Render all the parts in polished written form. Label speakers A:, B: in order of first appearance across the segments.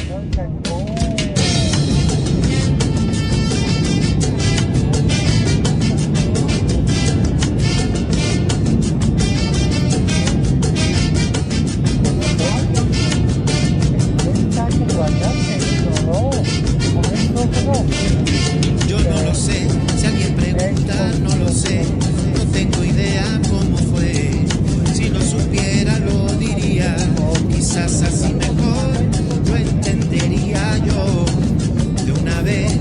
A: Yo no lo sé, si alguien pregunta, no lo sé, no tengo idea cómo fue. Si lo supiera lo diría, quizás así mejor lo entendería yo. De una vez,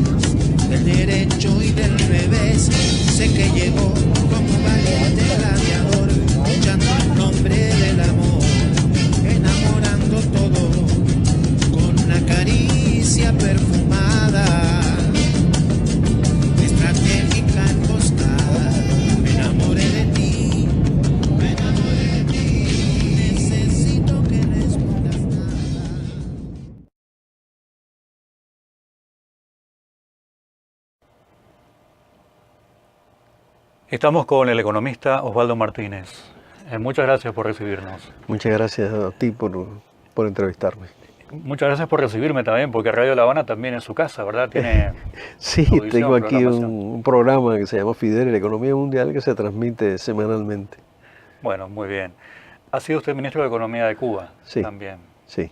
A: del derecho y del revés, sé que llegó como valiente gladiador, luchando en nombre del amor, enamorando todo con una caricia perfumada, estratégica emboscada. Me enamoré de ti, necesito que respondas nada.
B: Estamos con el economista Osvaldo Martínez. Muchas gracias por recibirnos.
C: Muchas gracias a ti por entrevistarme.
B: Muchas gracias por recibirme también, porque Radio La Habana también es su casa, ¿verdad? Tiene
C: Sí,
B: audición,
C: tengo aquí
B: programación.
C: un programa que se llama Fidel, la economía mundial, que se transmite semanalmente.
B: Bueno, muy bien. ¿Ha sido usted ministro de Economía de Cuba?
C: Sí.
B: También.
C: Sí.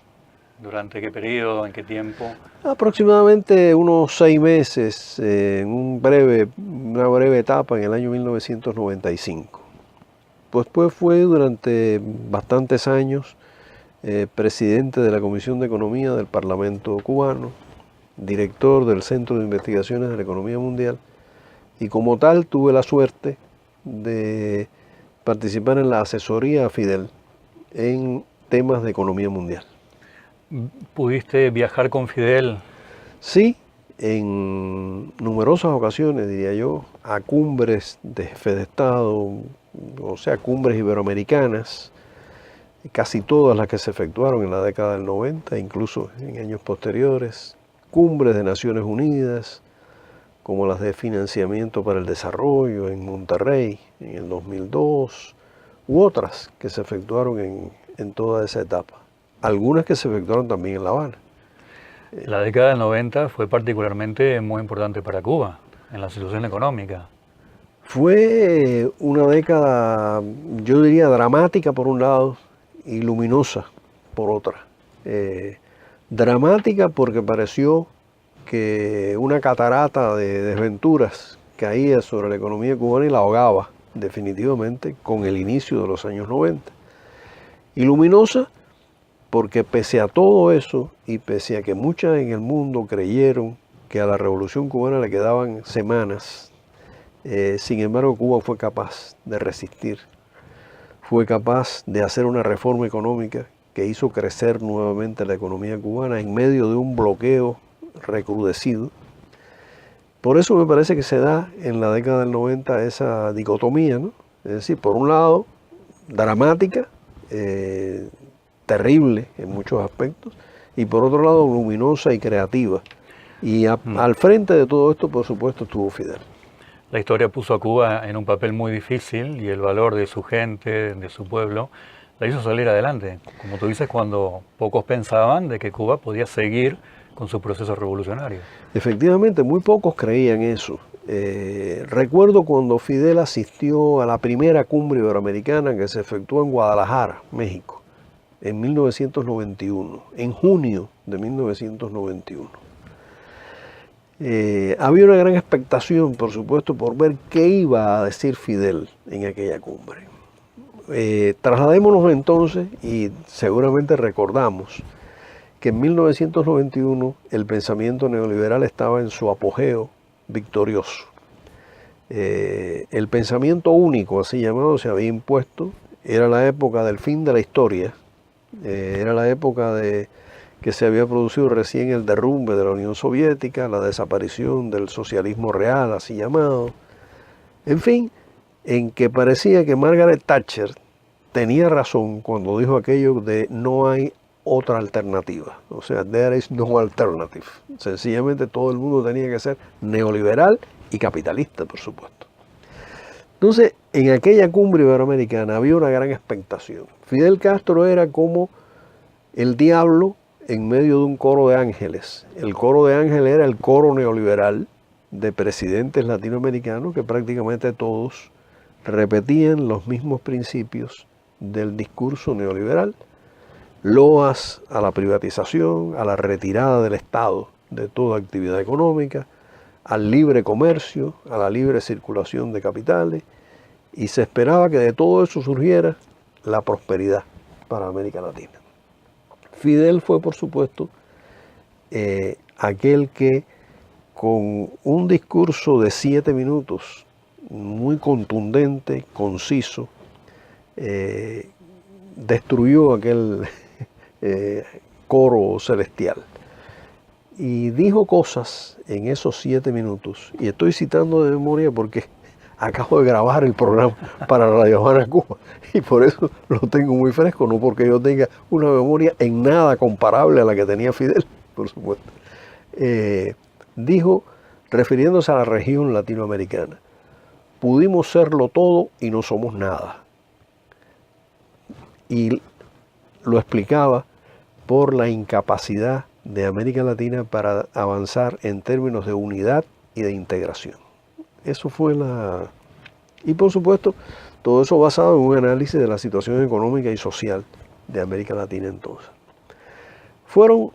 B: ¿Durante qué periodo? ¿En qué tiempo?
C: Aproximadamente unos 6 meses, en una breve etapa en el año 1995. Después fue durante bastantes años presidente de la Comisión de Economía del Parlamento cubano, director del Centro de Investigaciones de la Economía Mundial, y como tal tuve la suerte de participar en la asesoría a Fidel en temas de economía mundial.
B: ¿Pudiste viajar con Fidel?
C: Sí, en numerosas ocasiones, diría yo, a cumbres de jefe de Estado, o sea, cumbres iberoamericanas, casi todas las que se efectuaron en la década del 90, incluso en años posteriores, cumbres de Naciones Unidas, como las de financiamiento para el desarrollo en Monterrey en el 2002, u otras que se efectuaron en toda esa etapa. Algunas que se efectuaron también en La Habana.
B: La década del 90 fue particularmente muy importante para Cuba, en la situación económica.
C: Fue una década, yo diría, dramática por un lado y luminosa por otra. Dramática porque pareció que una catarata de desventuras caía sobre la economía cubana y la ahogaba definitivamente con el inicio de los años 90. Y luminosa porque pese a todo eso y pese a que muchas en el mundo creyeron que a la revolución cubana le quedaban semanas, sin embargo Cuba fue capaz de resistir, fue capaz de hacer una reforma económica que hizo crecer nuevamente la economía cubana en medio de un bloqueo recrudecido. Por eso me parece que se da en la década del 90 esa dicotomía, ¿no? Es decir, por un lado, dramática, terrible en muchos aspectos, y por otro lado, luminosa y creativa. Y al frente de todo esto, por supuesto, estuvo Fidel.
B: La historia puso a Cuba en un papel muy difícil y el valor de su gente, de su pueblo, la hizo salir adelante. Como tú dices, cuando pocos pensaban de que Cuba podía seguir con su proceso revolucionario.
C: Efectivamente, muy pocos creían eso. Recuerdo cuando Fidel asistió a la primera cumbre iberoamericana que se efectuó en Guadalajara, México, en 1991, en junio de 1991. Había una gran expectación, por supuesto, por ver qué iba a decir Fidel en aquella cumbre. Trasladémonos entonces, y seguramente recordamos, que en 1991 el pensamiento neoliberal estaba en su apogeo victorioso. El pensamiento único, así llamado, se había impuesto. Era la época del fin de la historia, era la época de que se había producido recién el derrumbe de la Unión Soviética, la desaparición del socialismo real, así llamado. En fin, en que parecía que Margaret Thatcher tenía razón cuando dijo aquello de no hay otra alternativa. O sea, there is no alternative. Sencillamente todo el mundo tenía que ser neoliberal y capitalista, por supuesto. Entonces, en aquella cumbre iberoamericana había una gran expectación. Fidel Castro era como el diablo en medio de un coro de ángeles. El coro de ángeles era el coro neoliberal de presidentes latinoamericanos que prácticamente todos repetían los mismos principios del discurso neoliberal. Loas a la privatización, a la retirada del Estado de toda actividad económica, al libre comercio, a la libre circulación de capitales, y se esperaba que de todo eso surgiera la prosperidad para América Latina. Fidel fue, por supuesto, aquel que con un discurso de 7 minutos, muy contundente, conciso, destruyó aquel coro celestial. Y dijo cosas en esos 7 minutos, y estoy citando de memoria porque acabo de grabar el programa para Radio Habana, Cuba, y por eso lo tengo muy fresco, no porque yo tenga una memoria en nada comparable a la que tenía Fidel, por supuesto. Dijo, refiriéndose a la región latinoamericana, pudimos serlo todo y no somos nada. Y lo explicaba por la incapacidad de América Latina para avanzar en términos de unidad y de integración. Eso fue la... Y por supuesto, todo eso basado en un análisis de la situación económica y social de América Latina entonces. Fueron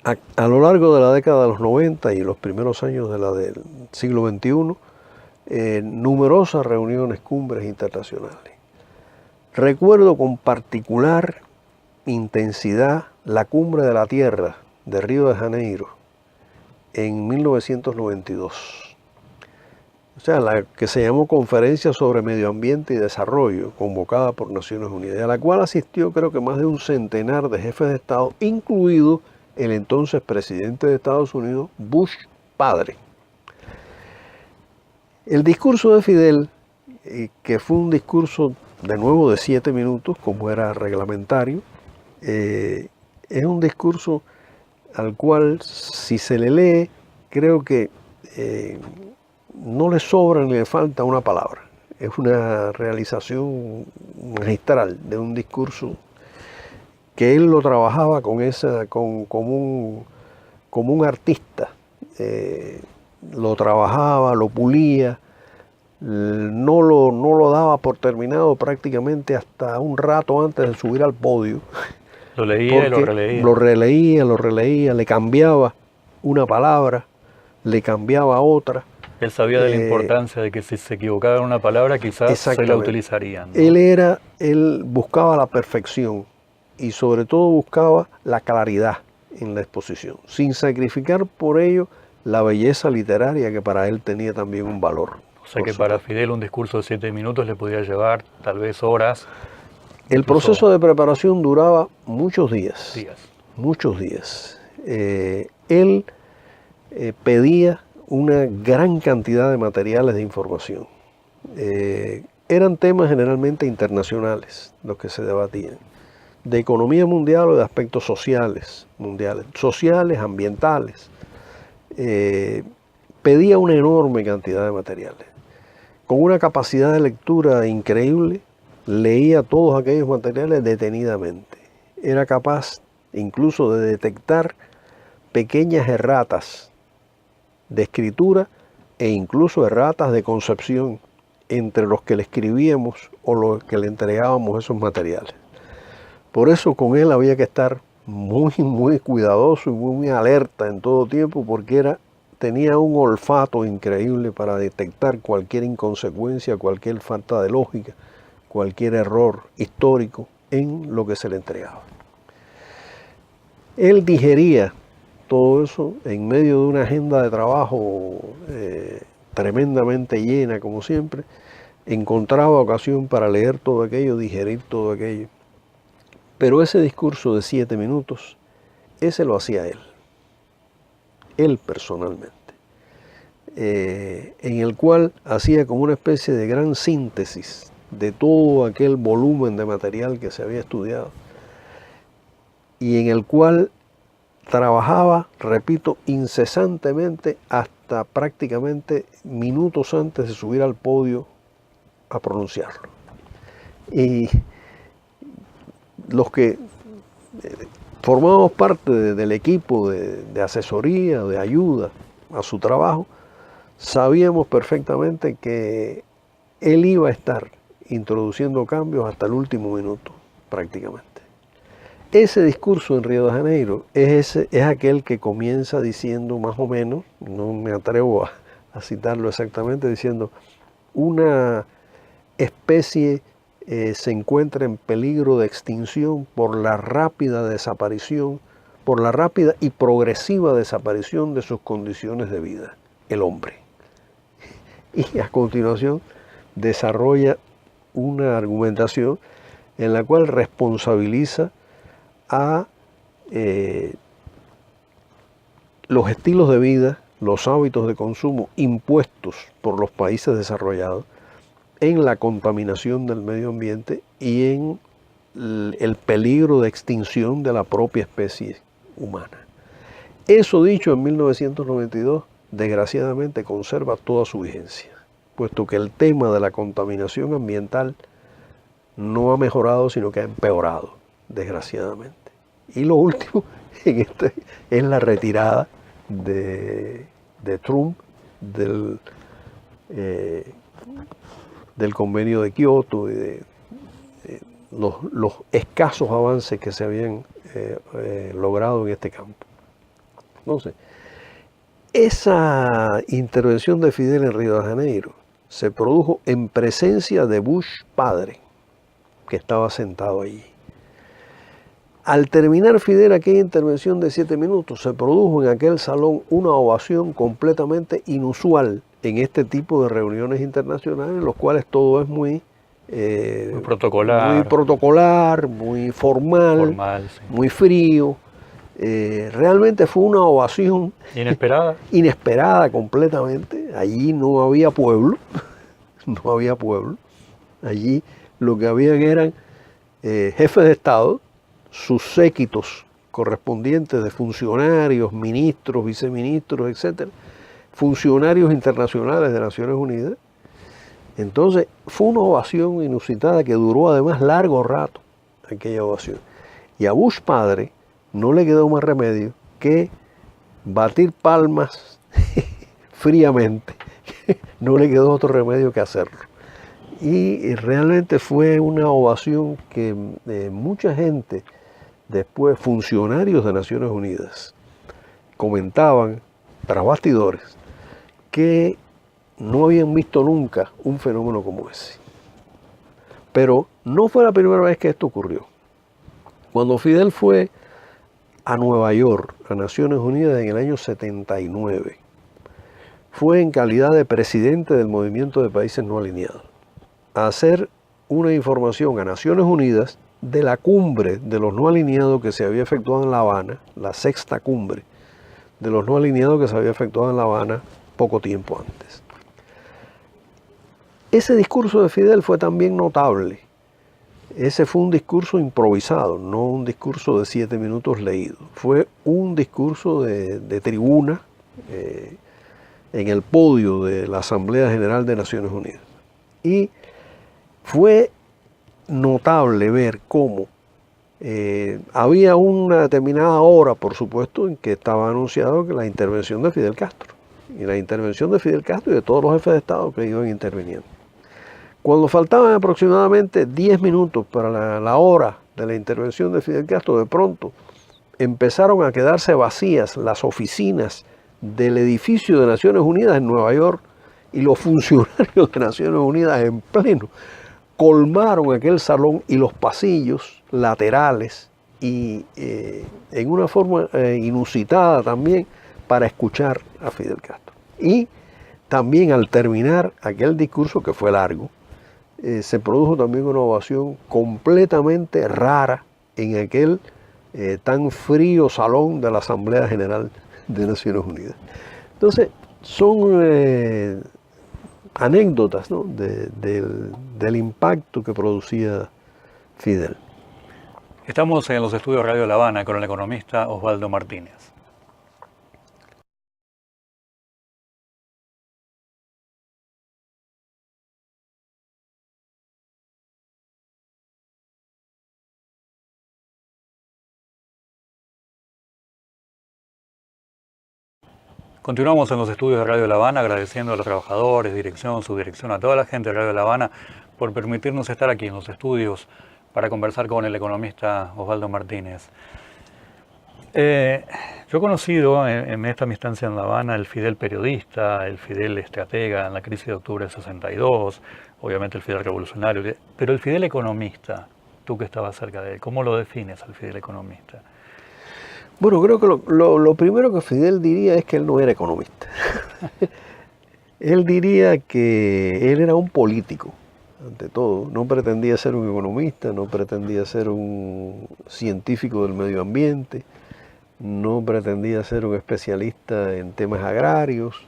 C: a lo largo de la década de los 90 y los primeros años del siglo XXI, numerosas reuniones, cumbres internacionales. Recuerdo con particular intensidad la Cumbre de la Tierra de Río de Janeiro en 1992. O sea, la que se llamó Conferencia sobre Medio Ambiente y Desarrollo, convocada por Naciones Unidas, a la cual asistió creo que más de un centenar de jefes de Estado, incluido el entonces presidente de Estados Unidos, Bush padre. El discurso de Fidel, que fue un discurso de nuevo de 7 minutos, como era reglamentario, es un discurso al cual, si se le lee, creo que no le sobra ni le falta una palabra. Es una realización magistral de un discurso que él lo trabajaba como un artista. Lo trabajaba, lo pulía, no lo daba por terminado prácticamente hasta un rato antes de subir al podio.
B: Lo leía y lo releía.
C: Lo releía, le cambiaba una palabra, le cambiaba otra.
B: Él sabía de la importancia de que si se equivocaba en una palabra quizás se la utilizarían, ¿no?
C: Él buscaba la perfección y sobre todo buscaba la claridad en la exposición, sin sacrificar por ello la belleza literaria que para él tenía también un valor.
B: O sea que para Fidel un discurso de 7 minutos le podía llevar tal vez horas.
C: El proceso de preparación duraba muchos días. Muchos días. Él pedía una gran cantidad de materiales de información. Eran temas generalmente internacionales los que se debatían, de economía mundial o de aspectos sociales, ambientales. Pedía una enorme cantidad de materiales. Con una capacidad de lectura increíble, leía todos aquellos materiales detenidamente. Era capaz incluso de detectar pequeñas erratas de escritura e incluso erratas de concepción entre los que le escribíamos o los que le entregábamos esos materiales. Por eso con él había que estar muy, muy cuidadoso y muy alerta en todo tiempo, porque tenía un olfato increíble para detectar cualquier inconsecuencia, cualquier falta de lógica, cualquier error histórico en lo que se le entregaba. Él digería todo eso en medio de una agenda de trabajo tremendamente llena, como siempre. Encontraba ocasión para leer todo aquello, digerir todo aquello. Pero ese discurso de 7 minutos, ese lo hacía él personalmente, en el cual hacía como una especie de gran síntesis de todo aquel volumen de material que se había estudiado y en el cual trabajaba, repito, incesantemente hasta prácticamente minutos antes de subir al podio a pronunciarlo. Y los que formábamos parte del equipo de asesoría, de ayuda a su trabajo, sabíamos perfectamente que él iba a estar introduciendo cambios hasta el último minuto, prácticamente. Ese discurso en Río de Janeiro es aquel que comienza diciendo más o menos, no me atrevo a citarlo exactamente, diciendo una especie se encuentra en peligro de extinción por la rápida desaparición, por la rápida y progresiva desaparición de sus condiciones de vida, el hombre. Y a continuación desarrolla una argumentación en la cual responsabiliza a los estilos de vida, los hábitos de consumo impuestos por los países desarrollados en la contaminación del medio ambiente y en el peligro de extinción de la propia especie humana. Eso dicho en 1992, desgraciadamente conserva toda su vigencia, puesto que el tema de la contaminación ambiental no ha mejorado, sino que ha empeorado, desgraciadamente. Y lo último es la retirada de Trump del convenio de Kioto y de los escasos avances que se habían logrado en este campo. Entonces, esa intervención de Fidel en Río de Janeiro se produjo en presencia de Bush padre, que estaba sentado allí. Al terminar Fidel aquella intervención de 7 minutos, se produjo en aquel salón una ovación completamente inusual en este tipo de reuniones internacionales, en los cuales todo es muy protocolar, muy formal, sí, muy frío. Realmente fue una ovación inesperada completamente. Allí no había pueblo, no había pueblo. Allí lo que habían eran jefes de Estado, sus séquitos correspondientes de funcionarios, ministros, viceministros, etcétera, funcionarios internacionales de Naciones Unidas. Entonces fue una ovación inusitada que duró además largo rato, aquella ovación. Y a Bush padre no le quedó más remedio que batir palmas fríamente. No le quedó otro remedio que hacerlo. Y realmente fue una ovación que mucha gente, después funcionarios de Naciones Unidas, comentaban tras bastidores que no habían visto nunca un fenómeno como ese. Pero no fue la primera vez que esto ocurrió. Cuando Fidel fue a Nueva York, a Naciones Unidas, en el año 79, fue en calidad de presidente del Movimiento de Países No Alineados a hacer una información a Naciones Unidas de la cumbre de los no alineados que se había efectuado en La Habana, la sexta cumbre de los no alineados que se había efectuado en La Habana poco tiempo antes. Ese discurso de Fidel fue también notable. Ese fue un discurso improvisado, no un discurso de 7 minutos leído. Fue un discurso de tribuna en el podio de la Asamblea General de Naciones Unidas. Y fue notable ver cómo había una determinada hora, por supuesto, en que estaba anunciado que la intervención de Fidel Castro. Y la intervención de Fidel Castro y de todos los jefes de Estado que iban interviniendo. Cuando faltaban aproximadamente 10 minutos para la hora de la intervención de Fidel Castro, de pronto empezaron a quedarse vacías las oficinas del edificio de Naciones Unidas en Nueva York y los funcionarios de Naciones Unidas en pleno colmaron aquel salón y los pasillos laterales y en una forma inusitada también para escuchar a Fidel Castro. Y también al terminar aquel discurso, que fue largo, se produjo también una ovación completamente rara en aquel tan frío salón de la Asamblea General de Naciones Unidas. Entonces, son anécdotas, ¿no?, del impacto que producía Fidel.
B: Estamos en los estudios Radio La Habana con el economista Osvaldo Martínez. Continuamos en los estudios de Radio La Habana agradeciendo a los trabajadores, dirección, subdirección, a toda la gente de Radio La Habana por permitirnos estar aquí en los estudios para conversar con el economista Osvaldo Martínez. Yo he conocido en esta mi estancia en La Habana el Fidel periodista, el Fidel estratega en la crisis de octubre del 62, obviamente el Fidel revolucionario, pero el Fidel economista, tú que estabas cerca de él, ¿cómo lo defines al Fidel economista?
C: Bueno, creo que lo primero que Fidel diría es que él no era economista. Él diría que él era un político, ante todo. No pretendía ser un economista, no pretendía ser un científico del medio ambiente, no pretendía ser un especialista en temas agrarios.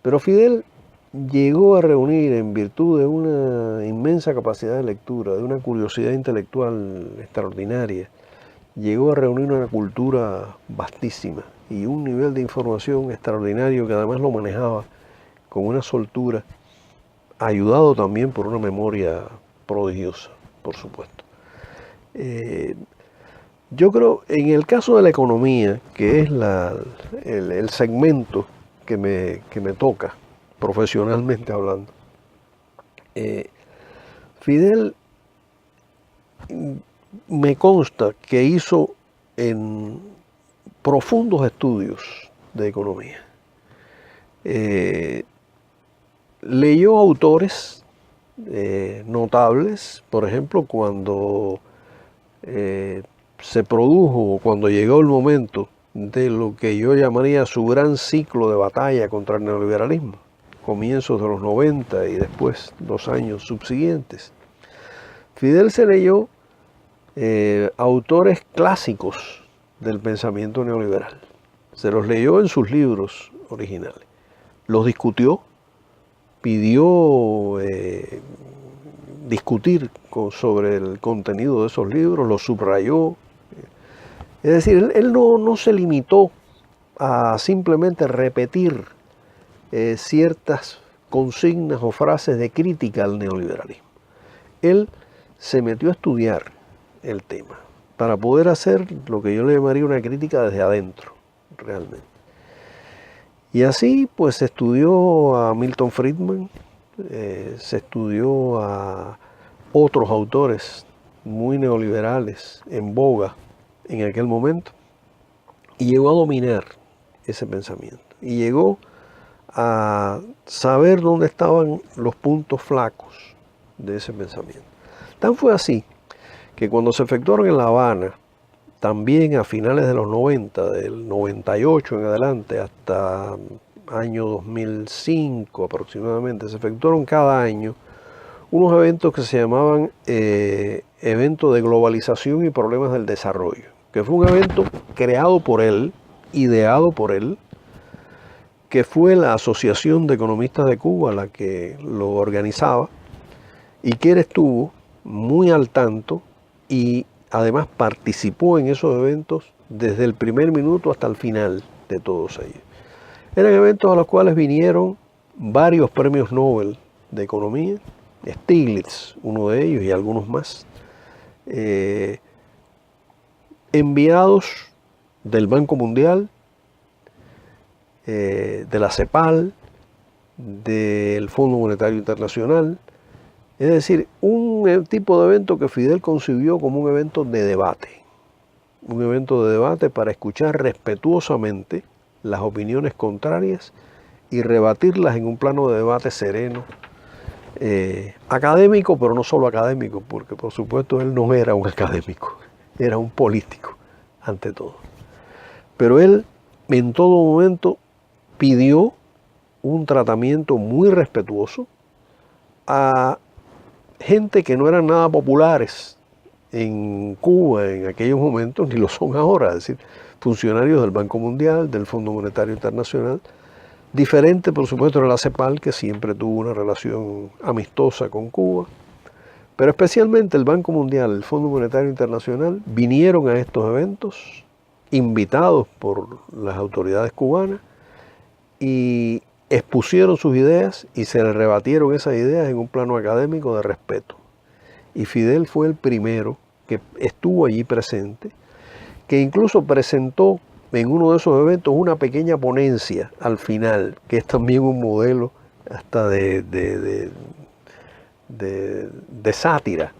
C: Pero Fidel llegó a reunir, en virtud de una inmensa capacidad de lectura, de una curiosidad intelectual extraordinaria, llegó a reunir una cultura vastísima y un nivel de información extraordinario que además lo manejaba con una soltura, ayudado también por una memoria prodigiosa, por supuesto. Yo creo, en el caso de la economía, que es el segmento que me toca, profesionalmente hablando, Fidel me consta que hizo en profundos estudios de economía. Leyó autores notables, por ejemplo, cuando se produjo, cuando llegó el momento de lo que yo llamaría su gran ciclo de batalla contra el neoliberalismo, comienzos de los 90 y después los años subsiguientes. Fidel se leyó autores clásicos del pensamiento neoliberal. Se los leyó en sus libros originales. Los discutió, pidió discutir sobre el contenido de esos libros, los subrayó. Es decir, él no se limitó a simplemente repetir ciertas consignas o frases de crítica al neoliberalismo. Él se metió a estudiar el tema para poder hacer lo que yo le llamaría una crítica desde adentro, realmente. Y así pues se estudió a Milton Friedman, se estudió a otros autores muy neoliberales en boga en aquel momento y llegó a dominar ese pensamiento y llegó a saber dónde estaban los puntos flacos de ese pensamiento. Tan fue así que cuando se efectuaron en La Habana, también a finales de los 90, del 98 en adelante hasta año 2005 aproximadamente, se efectuaron cada año unos eventos que se llamaban Evento de Globalización y Problemas del Desarrollo, que fue un evento creado por él, ideado por él, que fue la Asociación de Economistas de Cuba la que lo organizaba y que él estuvo muy al tanto y además participó en esos eventos desde el primer minuto hasta el final de todos ellos. Eran eventos a los cuales vinieron varios premios Nobel de Economía, Stiglitz, uno de ellos y algunos más, enviados del Banco Mundial, de la CEPAL, del Fondo Monetario Internacional. Es decir, un tipo de evento que Fidel concibió como un evento de debate. Un evento de debate para escuchar respetuosamente las opiniones contrarias y rebatirlas en un plano de debate sereno, académico, pero no solo académico, porque por supuesto él no era un académico, era un político, ante todo. Pero él en todo momento pidió un tratamiento muy respetuoso a gente que no eran nada populares en Cuba en aquellos momentos, ni lo son ahora, es decir, funcionarios del Banco Mundial, del Fondo Monetario Internacional, diferente por supuesto de la CEPAL, que siempre tuvo una relación amistosa con Cuba, pero especialmente el Banco Mundial, el Fondo Monetario Internacional, vinieron a estos eventos, invitados por las autoridades cubanas, y expusieron sus ideas y se le rebatieron esas ideas en un plano académico de respeto. Y Fidel fue el primero que estuvo allí presente, que incluso presentó en uno de esos eventos una pequeña ponencia al final, que es también un modelo hasta de sátira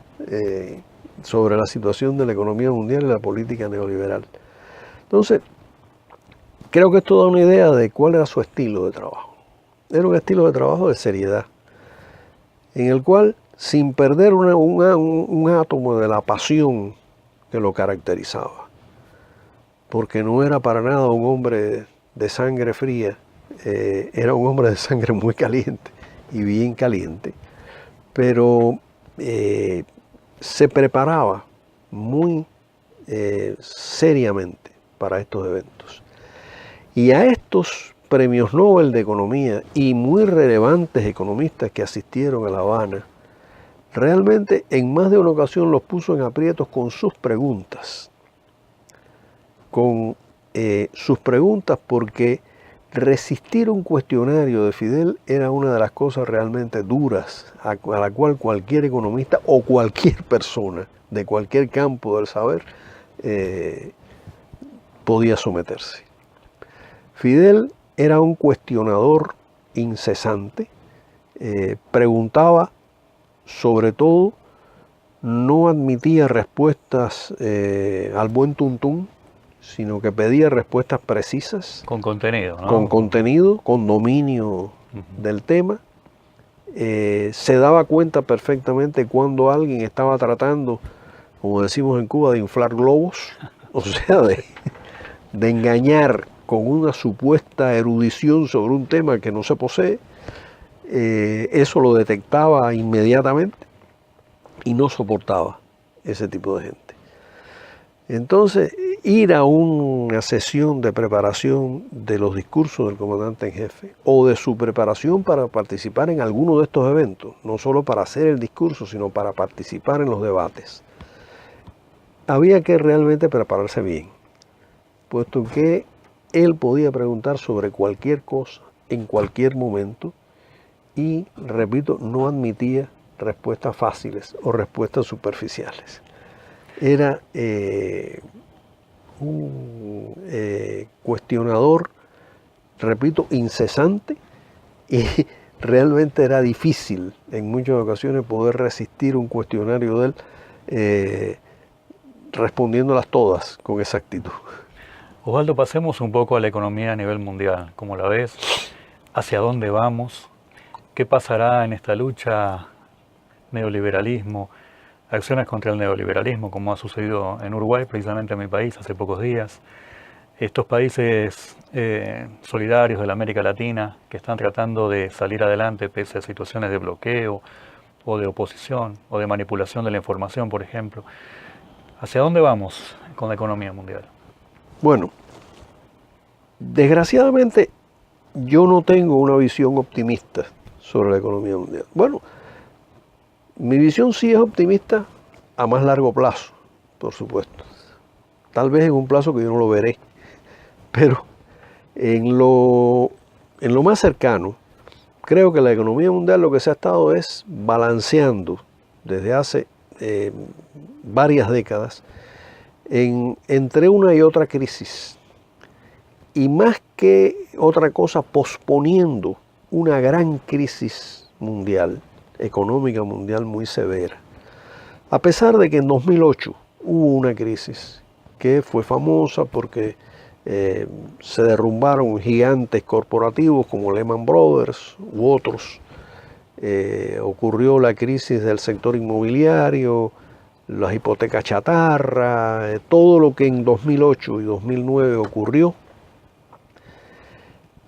C: sobre la situación de la economía mundial y la política neoliberal. Entonces, creo que esto da una idea de cuál era su estilo de trabajo. Era un estilo de trabajo de seriedad, en el cual, sin perder un átomo de la pasión que lo caracterizaba, porque no era para nada un hombre de sangre fría, era un hombre de sangre muy caliente y bien caliente, pero se preparaba muy seriamente para estos eventos. Y a estos premios Nobel de Economía y muy relevantes economistas que asistieron a La Habana, realmente en más de una ocasión los puso en aprietos con sus preguntas. Porque resistir un cuestionario de Fidel era una de las cosas realmente duras a la cual cualquier economista o cualquier persona de cualquier campo del saber podía someterse. Fidel era un cuestionador incesante, preguntaba sobre todo, no admitía respuestas al buen tuntún, sino que pedía respuestas precisas.
B: Con contenido, ¿no?
C: Con contenido, con dominio del tema. Se daba cuenta perfectamente cuando alguien estaba tratando, como decimos en Cuba, de inflar globos, o sea, de engañar con una supuesta erudición sobre un tema que no se posee. Eso lo detectaba inmediatamente y no soportaba ese tipo de gente. Entonces, ir a una sesión de preparación de los discursos del comandante en jefe o de su preparación para participar en alguno de estos eventos, no solo para hacer el discurso, sino para participar en los debates, había que realmente prepararse bien, puesto que él podía preguntar sobre cualquier cosa, en cualquier momento, y, repito, no admitía respuestas fáciles o respuestas superficiales. Era un cuestionador, repito, incesante, y realmente era difícil en muchas ocasiones poder resistir un cuestionario de él respondiéndolas todas con exactitud.
B: Osvaldo, pasemos un poco a la economía a nivel mundial. ¿Cómo la ves? ¿Hacia dónde vamos? ¿Qué pasará en esta lucha neoliberalismo? Acciones contra el neoliberalismo, como ha sucedido en Uruguay, precisamente en mi país, hace pocos días. Estos países solidarios de la América Latina que están tratando de salir adelante pese a situaciones de bloqueo o de oposición o de manipulación de la información, por ejemplo. ¿Hacia dónde vamos con la economía mundial?
C: Bueno, desgraciadamente yo no tengo una visión optimista sobre la economía mundial. Bueno, mi visión sí es optimista a más largo plazo, por supuesto. Tal vez en un plazo que yo no lo veré. Pero en lo más cercano, creo que la economía mundial lo que se ha estado es balanceando desde hace varias décadas entre una y otra crisis. Y más que otra cosa, posponiendo una gran crisis mundial, económica mundial muy severa. A pesar de que en 2008 hubo una crisis que fue famosa porque se derrumbaron gigantes corporativos como Lehman Brothers u otros. Ocurrió la crisis del sector inmobiliario, las hipotecas chatarra, todo lo que en 2008 y 2009 ocurrió.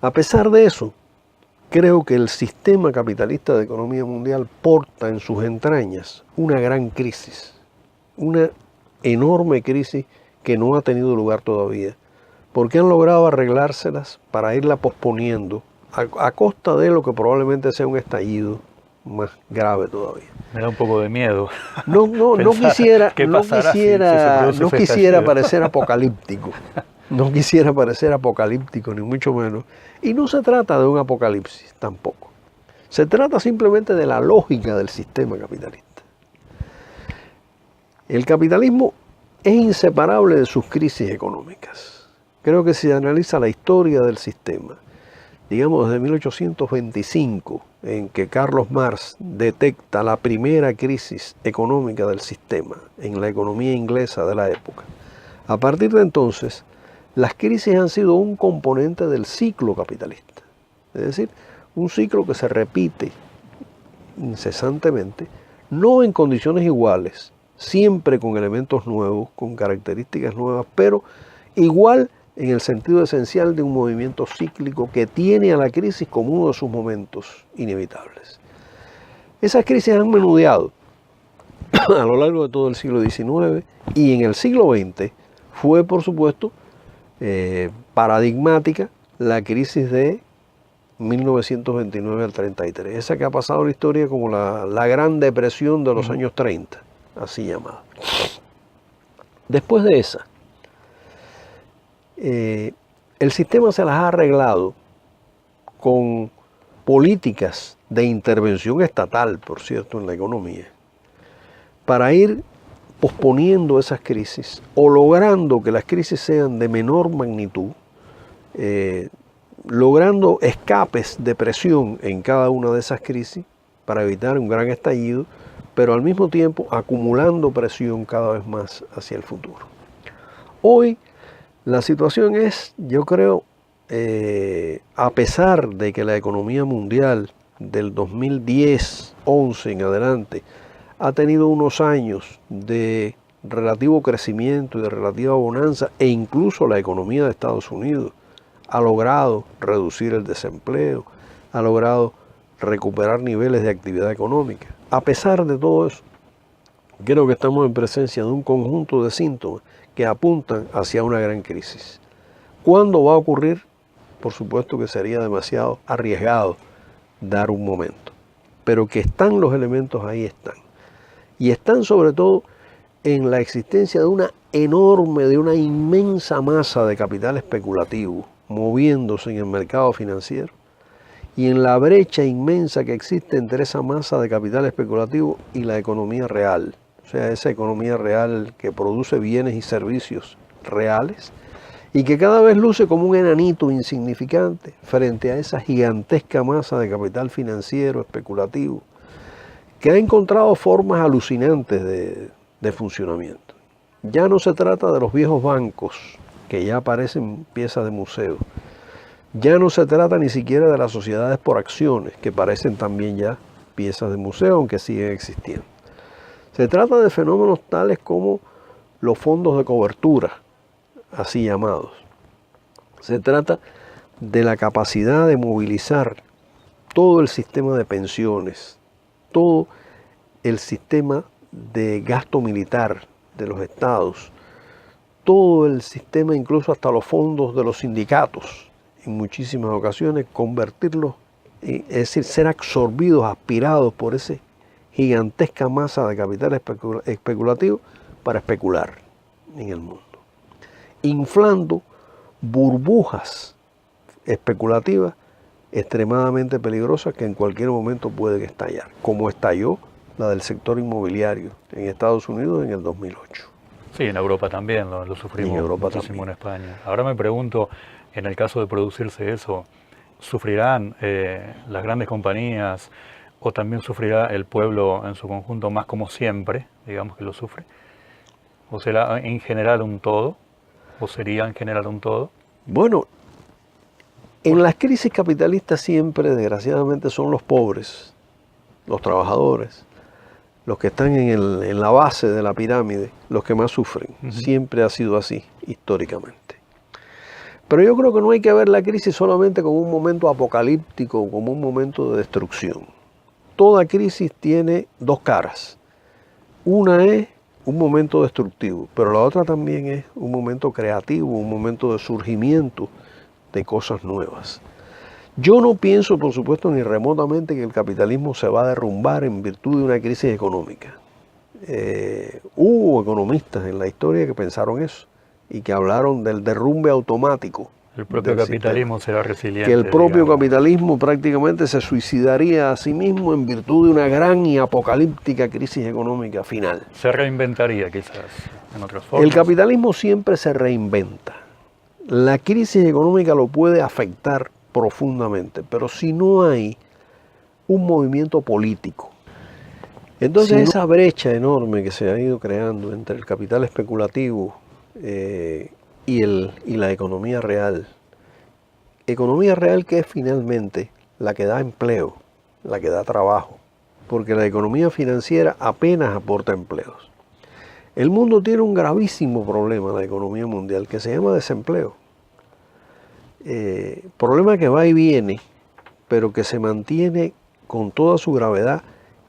C: A pesar de eso, creo que el sistema capitalista de economía mundial porta en sus entrañas una gran crisis, una enorme crisis que no ha tenido lugar todavía, porque han logrado arreglárselas para irla posponiendo a costa de lo que probablemente sea un estallido más grave todavía.
B: Me da un poco de miedo.
C: No quisiera parecer apocalíptico. No quisiera parecer apocalíptico, ni mucho menos. Y no se trata de un apocalipsis tampoco. Se trata simplemente de la lógica del sistema capitalista. El capitalismo es inseparable de sus crisis económicas. Creo que si se analiza la historia del sistema, digamos desde 1825, en que Carlos Marx detecta la primera crisis económica del sistema en la economía inglesa de la época, a partir de entonces, las crisis han sido un componente del ciclo capitalista. Es decir, un ciclo que se repite incesantemente, no en condiciones iguales, siempre con elementos nuevos, con características nuevas, pero igual en el sentido esencial de un movimiento cíclico que tiene a la crisis como uno de sus momentos inevitables. Esas crisis han menudeado a lo largo de todo el siglo XIX y en el siglo XX fue, por supuesto, paradigmática la crisis de 1929 al 33, esa que ha pasado a la historia como la Gran Depresión de los años 30, así llamada. Después de esa, el sistema se las ha arreglado con políticas de intervención estatal, por cierto, en la economía, para ir posponiendo esas crisis o logrando que las crisis sean de menor magnitud, logrando escapes de presión en cada una de esas crisis para evitar un gran estallido, pero al mismo tiempo acumulando presión cada vez más hacia el futuro. Hoy la situación es, yo creo, a pesar de que la economía mundial del 2010-11 en adelante ha tenido unos años de relativo crecimiento y de relativa bonanza, e incluso la economía de Estados Unidos ha logrado reducir el desempleo, ha logrado recuperar niveles de actividad económica. A pesar de todo eso, creo que estamos en presencia de un conjunto de síntomas que apuntan hacia una gran crisis. ¿Cuándo va a ocurrir? Por supuesto que sería demasiado arriesgado dar un momento, pero que están los elementos, ahí están. Y están sobre todo en la existencia de una inmensa masa de capital especulativo moviéndose en el mercado financiero y en la brecha inmensa que existe entre esa masa de capital especulativo y la economía real. O sea, esa economía real que produce bienes y servicios reales y que cada vez luce como un enanito insignificante frente a esa gigantesca masa de capital financiero especulativo que ha encontrado formas alucinantes de funcionamiento. Ya no se trata de los viejos bancos que ya parecen piezas de museo. Ya no se trata ni siquiera de las sociedades por acciones, que parecen también ya piezas de museo, aunque siguen existiendo. Se trata de fenómenos tales como los fondos de cobertura, así llamados. Se trata de la capacidad de movilizar todo el sistema de pensiones, todo el sistema de gasto militar de los estados, todo el sistema, incluso hasta los fondos de los sindicatos, en muchísimas ocasiones, convertirlos, es decir, ser absorbidos, aspirados por esa gigantesca masa de capital especulativo para especular en el mundo, inflando burbujas especulativas extremadamente peligrosas que en cualquier momento pueden estallar, como estalló la del sector inmobiliario en Estados Unidos en el 2008.
B: Sí, en Europa también lo sufrimos muchísimo en España. Ahora me pregunto, en el caso de producirse eso, ¿sufrirán las grandes compañías o también sufrirá el pueblo en su conjunto más como siempre, digamos que lo sufre? ¿O será en general un todo? ¿O sería en general un todo?
C: Bueno, en las crisis capitalistas siempre, desgraciadamente, son los pobres, los trabajadores, los que están en la base de la pirámide, los que más sufren. Siempre ha sido así, históricamente. Pero yo creo que no hay que ver la crisis solamente como un momento apocalíptico, como un momento de destrucción. Toda crisis tiene dos caras. Una es un momento destructivo, pero la otra también es un momento creativo, un momento de surgimiento de cosas nuevas. Yo no pienso, por supuesto, ni remotamente que el capitalismo se va a derrumbar en virtud de una crisis económica. Hubo economistas en la historia que pensaron eso y que hablaron del derrumbe automático.
B: El propio capitalismo será resiliente.
C: Que el propio capitalismo prácticamente se suicidaría a sí mismo en virtud de una gran y apocalíptica crisis económica final.
B: Se reinventaría quizás en otras formas.
C: El capitalismo siempre se reinventa. la crisis económica lo puede afectar profundamente, pero si no hay un movimiento político, entonces esa brecha enorme que se ha ido creando entre el capital especulativo y la economía real que es finalmente la que da empleo, la que da trabajo, porque la economía financiera apenas aporta empleos. El mundo tiene un gravísimo problema, la economía mundial, que se llama desempleo. Problema que va y viene, pero que se mantiene con toda su gravedad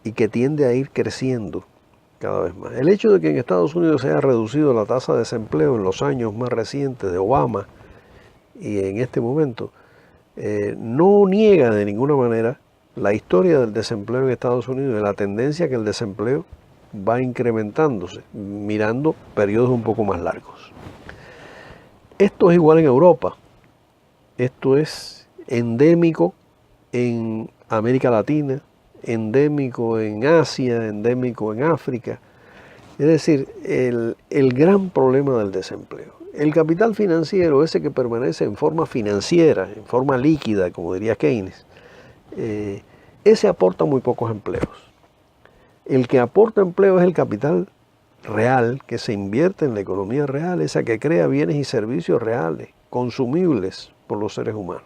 C: y que tiende a ir creciendo cada vez más. El hecho de que en Estados Unidos se haya reducido la tasa de desempleo en los años más recientes de Obama y en este momento, no niega de ninguna manera la historia del desempleo en Estados Unidos y la tendencia que el desempleo va incrementándose, mirando periodos un poco más largos. Esto es igual en Europa, esto es endémico en América Latina, endémico en Asia, endémico en África. Es decir, el gran problema del desempleo. El capital financiero, ese que permanece en forma financiera, en forma líquida, como diría Keynes, ese aporta muy pocos empleos. El que aporta empleo es el capital real, que se invierte en la economía real, esa que crea bienes y servicios reales, consumibles por los seres humanos.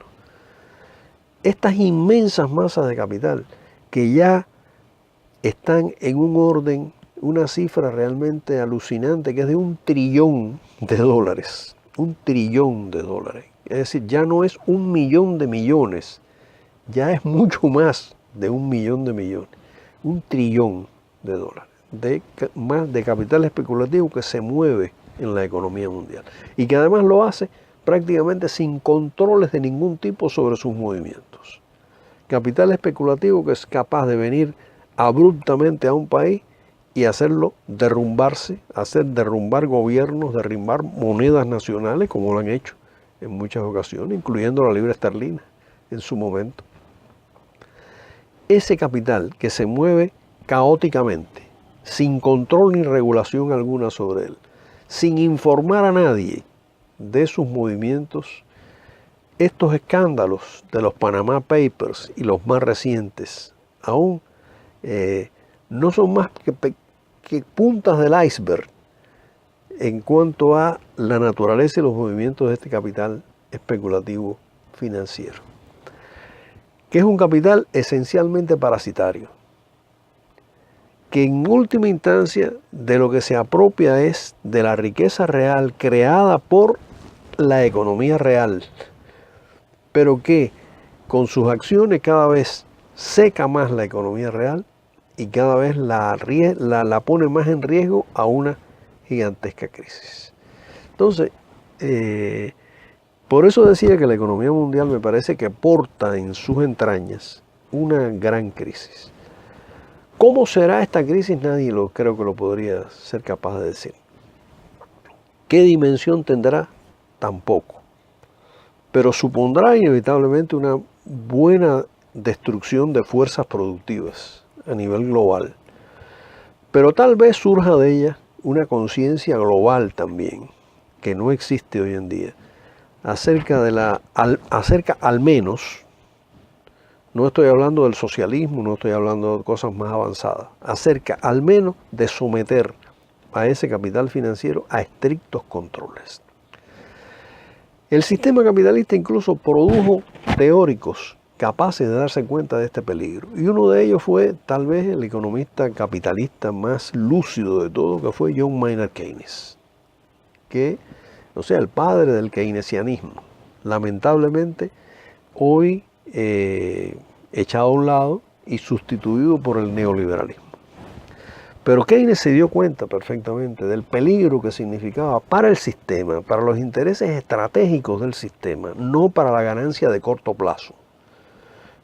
C: Estas inmensas masas de capital que ya están en un orden, una cifra realmente alucinante, que es de $1 trillón. $1 trillón. Es decir, ya no es 1 millón de millones, ya es mucho más de 1 millón de millones. $1 trillón más de capital especulativo que se mueve en la economía mundial y que además lo hace prácticamente sin controles de ningún tipo sobre sus movimientos. Capital especulativo que es capaz de venir abruptamente a un país y hacerlo derrumbarse, hacer derrumbar gobiernos, derrumbar monedas nacionales, como lo han hecho en muchas ocasiones, incluyendo la libra esterlina en su momento. Ese capital que se mueve caóticamente, sin control ni regulación alguna sobre él, sin informar a nadie de sus movimientos, estos escándalos de los Panama Papers y los más recientes aún no son más que puntas del iceberg en cuanto a la naturaleza y los movimientos de este capital especulativo financiero, que es un capital esencialmente parasitario, que en última instancia de lo que se apropia es de la riqueza real creada por la economía real, pero que con sus acciones cada vez seca más la economía real y cada vez la pone más en riesgo a una gigantesca crisis. Entonces, por eso decía que la economía mundial me parece que porta en sus entrañas una gran crisis. ¿Cómo será esta crisis? Nadie creo que lo podría ser capaz de decir. ¿Qué dimensión tendrá? Tampoco. Pero supondrá inevitablemente una buena destrucción de fuerzas productivas a nivel global. Pero tal vez surja de ella una conciencia global también, que no existe hoy en día, acerca al menos, no estoy hablando del socialismo, no estoy hablando de cosas más avanzadas, acerca al menos de someter a ese capital financiero a estrictos controles. El sistema capitalista incluso produjo teóricos capaces de darse cuenta de este peligro. Y uno de ellos fue tal vez el economista capitalista más lúcido de todo, que fue John Maynard Keynes, el padre del keynesianismo. Lamentablemente, hoy echado a un lado y sustituido por el neoliberalismo. Pero Keynes se dio cuenta perfectamente del peligro que significaba para el sistema, para los intereses estratégicos del sistema, no para la ganancia de corto plazo,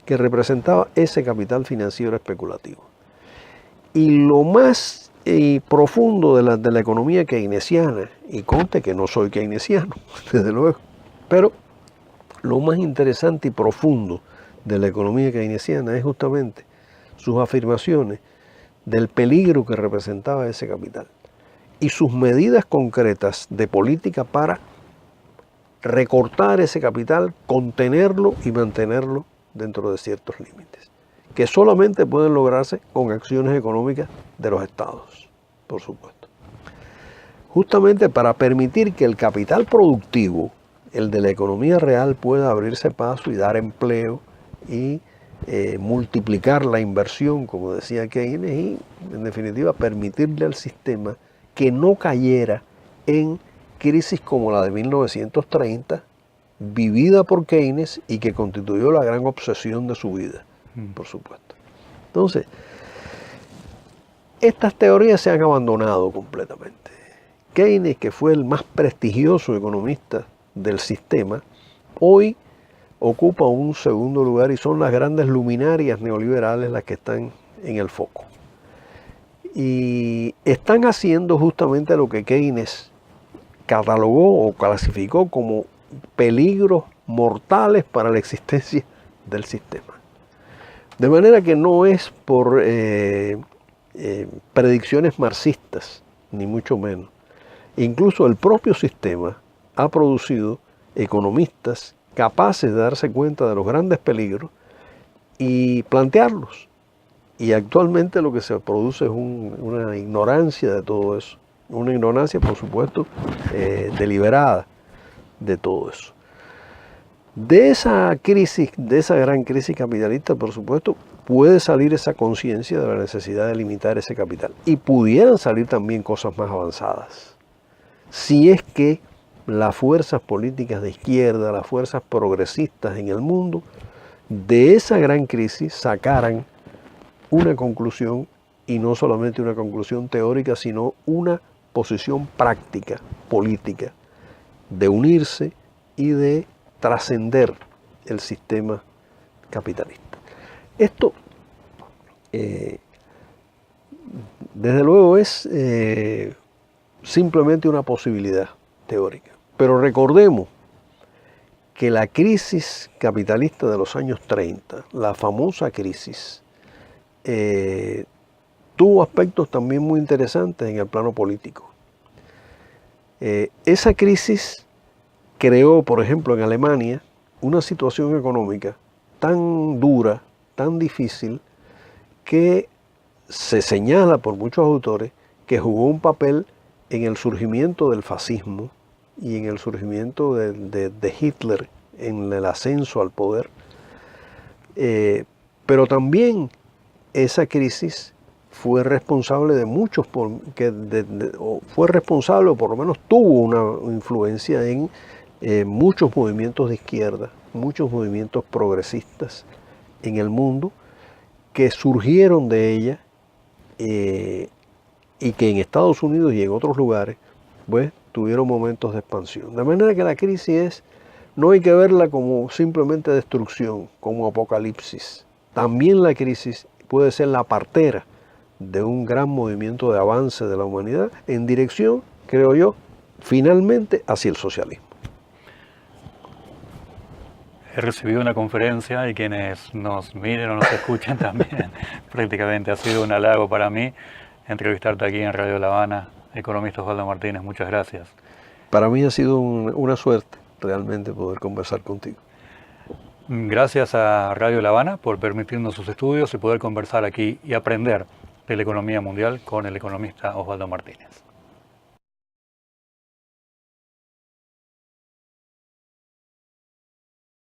C: que representaba ese capital financiero especulativo. Y lo más profundo de la economía keynesiana, y conste que no soy keynesiano, desde luego, pero lo más interesante y profundo de la economía keynesiana es justamente sus afirmaciones del peligro que representaba ese capital y sus medidas concretas de política para recortar ese capital, contenerlo y mantenerlo dentro de ciertos límites, que solamente pueden lograrse con acciones económicas de los estados, por supuesto. Justamente para permitir que el capital productivo, el de la economía real, pueda abrirse paso y dar empleo y multiplicar la inversión, como decía Keynes, y en definitiva permitirle al sistema que no cayera en crisis como la de 1930, vivida por Keynes y que constituyó la gran obsesión de su vida, por supuesto. Entonces, estas teorías se han abandonado completamente. Keynes, que fue el más prestigioso economista del sistema, hoy ocupa un segundo lugar y son las grandes luminarias neoliberales las que están en el foco. Y están haciendo justamente lo que Keynes catalogó o clasificó como peligros mortales para la existencia del sistema. De manera que no es por predicciones marxistas, ni mucho menos. Incluso el propio sistema ha producido economistas capaces de darse cuenta de los grandes peligros y plantearlos. Y actualmente lo que se produce es una ignorancia de todo eso. Una ignorancia, por supuesto, deliberada de todo eso. De esa crisis, de esa gran crisis capitalista, por supuesto, puede salir esa conciencia de la necesidad de limitar ese capital. Y pudieran salir también cosas más avanzadas. Si es que las fuerzas políticas de izquierda, las fuerzas progresistas en el mundo, de esa gran crisis sacaran una conclusión, y no solamente una conclusión teórica, sino una posición práctica, política, de unirse y de trascender el sistema capitalista. Esto, desde luego, es simplemente una posibilidad teórica. Pero recordemos que la crisis capitalista de los años 30, la famosa crisis, tuvo aspectos también muy interesantes en el plano político. Esa crisis creó, por ejemplo, en Alemania, una situación económica tan dura, tan difícil, que se señala por muchos autores que jugó un papel en el surgimiento del fascismo y en el surgimiento de Hitler, en el ascenso al poder. Pero también esa crisis fue responsable de muchos, fue responsable, o por lo menos tuvo una influencia en muchos movimientos de izquierda, muchos movimientos progresistas en el mundo que surgieron de ella y que en Estados Unidos y en otros lugares pues tuvieron momentos de expansión. De manera que la crisis no hay que verla como simplemente destrucción, como apocalipsis. También la crisis puede ser la partera de un gran movimiento de avance de la humanidad en dirección, creo yo, finalmente hacia el socialismo.
B: He recibido una conferencia y quienes nos miren o nos escuchen también, prácticamente ha sido un halago para mí entrevistarte aquí en Radio La Habana. Economista Osvaldo Martínez, muchas gracias.
C: Para mí ha sido una suerte realmente poder conversar contigo.
B: Gracias a Radio La Habana por permitirnos sus estudios y poder conversar aquí y aprender de la economía mundial con el economista Osvaldo Martínez.